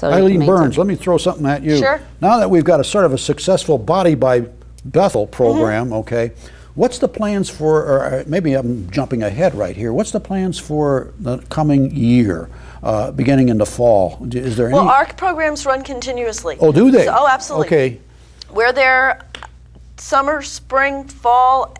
So Eileen Burns, let me throw something at you. Sure. Now that we've got a sort of a successful Body by Bethel program, okay, what's the plans for, or maybe I'm jumping ahead right here, what's the plans for the coming year, beginning in the fall? Is there any? Well, our programs run continuously. Oh, do they? So, oh, absolutely. Okay. We're there summer, spring, fall.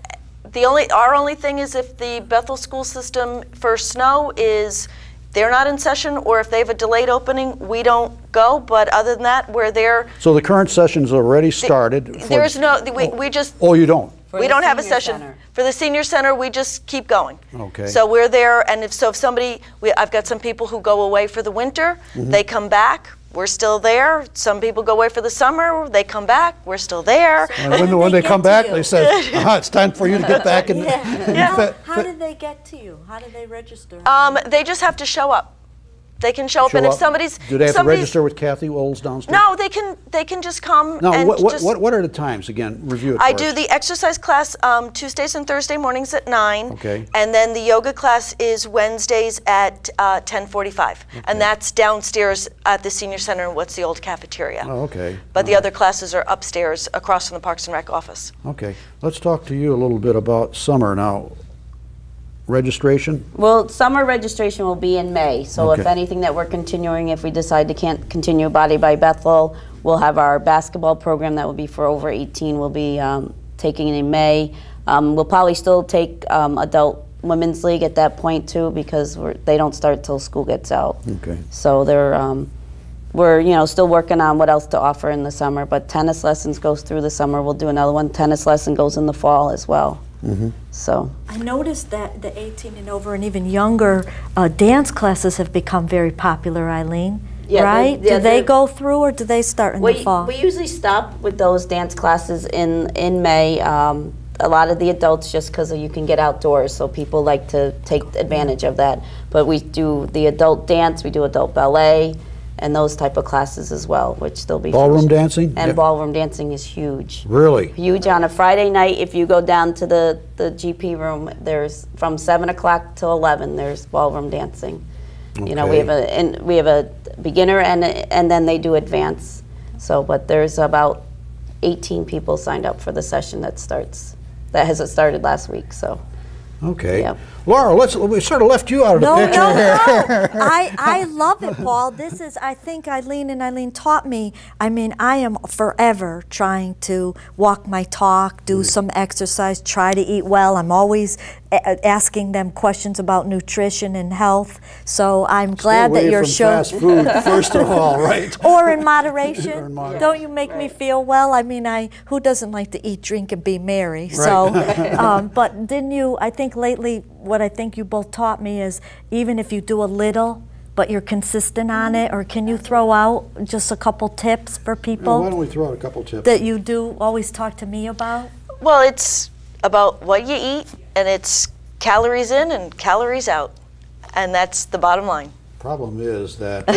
Our only thing is if the Bethel school system for snow is they're not in session, or if they have a delayed opening, we don't go. But other than that, we're there. So the current session's already started? There's no, we just. Oh, you don't? We don't have a session. For the senior center, we just keep going. Okay. So we're there, and if somebody, I've got some people who go away for the winter, they come back, we're still there. Some people go away for the summer, they come back, we're still there. And when they come back, they say, it's time for you to get back. And How do they get to you? How do they register? They just have to show up. They can show up, and if somebody's... Do they have to register with Kathy Olds downstairs? No, they can just come. No, and what are the times again? Review it I for do us. the exercise class Tuesdays and Thursday mornings at 9. Okay. And then the yoga class is Wednesdays at 10:45. Okay. And that's downstairs at the senior center in what's the old cafeteria. Oh, okay. But the other classes are upstairs across from the Parks and Rec office. Okay. Let's talk to you a little bit about summer now. Registration? Well, summer registration will be in May. So if anything that we're continuing, if we decide to can't continue Body by Bethel, we'll have our basketball program that will be for over 18. We'll be taking it in May. We'll probably still take adult women's league at that point too, because they don't start till school gets out. Okay. So we're still working on what else to offer in the summer. But tennis lessons goes through the summer. We'll do another one. Tennis lesson goes in the fall as well. So I noticed that the 18 and over and even younger dance classes have become very popular, Eileen. Yeah, right? Do they go through, or do they start in the fall? We usually stop with those dance classes in May. A lot of the adults, just because you can get outdoors, so people like to take advantage of that. But we do the adult dance, we do adult ballet, and those type of classes as well, which they'll be ballroom dancing. And ballroom dancing is huge. Really huge. On a Friday night, if you go down to the GP room, there's from 7 o'clock till 11. There's ballroom dancing. Okay. You know, we have a beginner and then they do advance. So, but there's about 18 people signed up for the session that has started last week. So. Okay. Yep. Laura, we sort of left you out of the picture. No. I love it, Paul. This is, I think Eileen taught me. I mean, I am forever trying to walk my talk, do some exercise, try to eat well. I'm always asking them questions about nutrition and health. So I'm glad that you're showing. Fast food, first of all, right? Or in moderation. Don't you make me feel well? I mean, who doesn't like to eat, drink, and be merry? Right. So, but didn't you? I think lately, what I think you both taught me is even if you do a little, but you're consistent on it, or can you throw out just a couple tips for people? Why don't we throw out a couple tips that you do always talk to me about? Well, it's about what you eat, and it's calories in and calories out, and that's the bottom line. Problem is that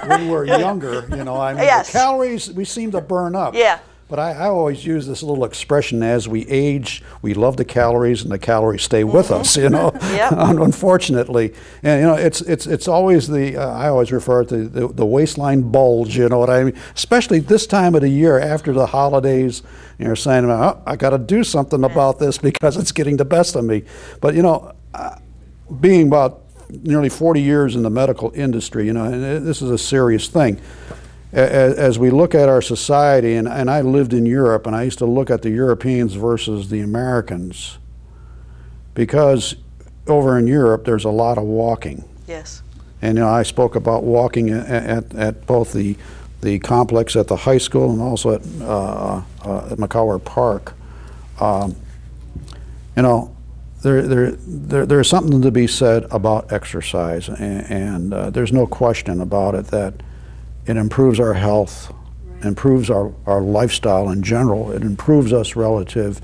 when we're younger, you know, I mean, the calories we seem to burn up. Yeah. But I always use this little expression: as we age, we love the calories, and the calories stay with us. You know, unfortunately, and you know, it's always the I always refer to the waistline bulge. You know what I mean? Especially this time of the year after the holidays, you're saying, oh, I got to do something about this because it's getting the best of me. But you know, being about nearly 40 years in the medical industry, you know, and this is a serious thing. As we look at our society, and I lived in Europe, and I used to look at the Europeans versus the Americans, because over in Europe there's a lot of walking. Yes. And you know, I spoke about walking at both the complex at the high school and also at McCower Park. You know, there's something to be said about exercise, and there's no question about it that it improves our health, improves our lifestyle in general. It improves us relative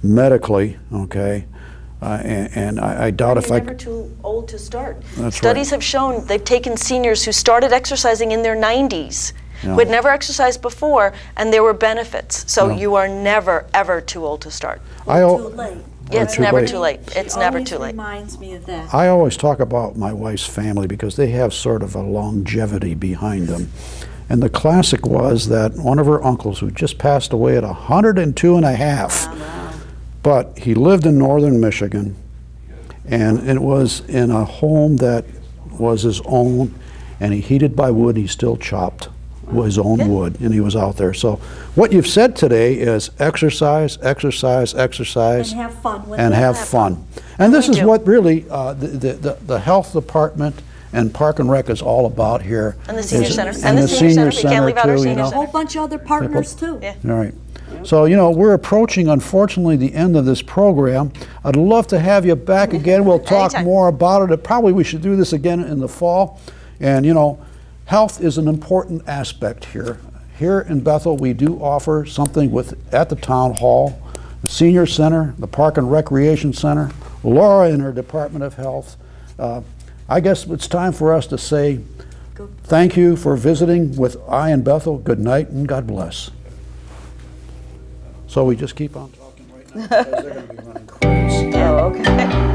medically, okay? And I doubt if you're never too old to start. That's Studies have shown they've taken seniors who started exercising in their 90s, who had never exercised before, and there were benefits. So you are never, ever too old to start. Too late. Yeah, are it's too never late. too late. It's never too late. Reminds me of that. I always talk about my wife's family because they have sort of a longevity behind them. And the classic was that one of her uncles, who just passed away at 102 and a half, but he lived in northern Michigan, and it was in a home that was his own, and he heated by wood. He still chopped his own wood, and he was out there. So what you've said today is exercise, exercise, exercise, And have fun with and it. have fun. And this is what really the health department and Park and Rec is all about here. And the senior center. And the senior center, We can't leave out our too, you senior know. A whole bunch of other partners too. Yeah. All right. So, you know, we're approaching, unfortunately, the end of this program. I'd love to have you back again. We'll talk Anytime. more about it. Probably we should do this again in the fall. And, you know, health is an important aspect here. Here in Bethel, we do offer something at the town hall, the senior center, the Park and Recreation Center, Laura in her Department of Health. I guess it's time for us to say thank you for visiting with I in Bethel. Good night and God bless. So we just keep on talking right now because they're going to be running credits. Oh, okay.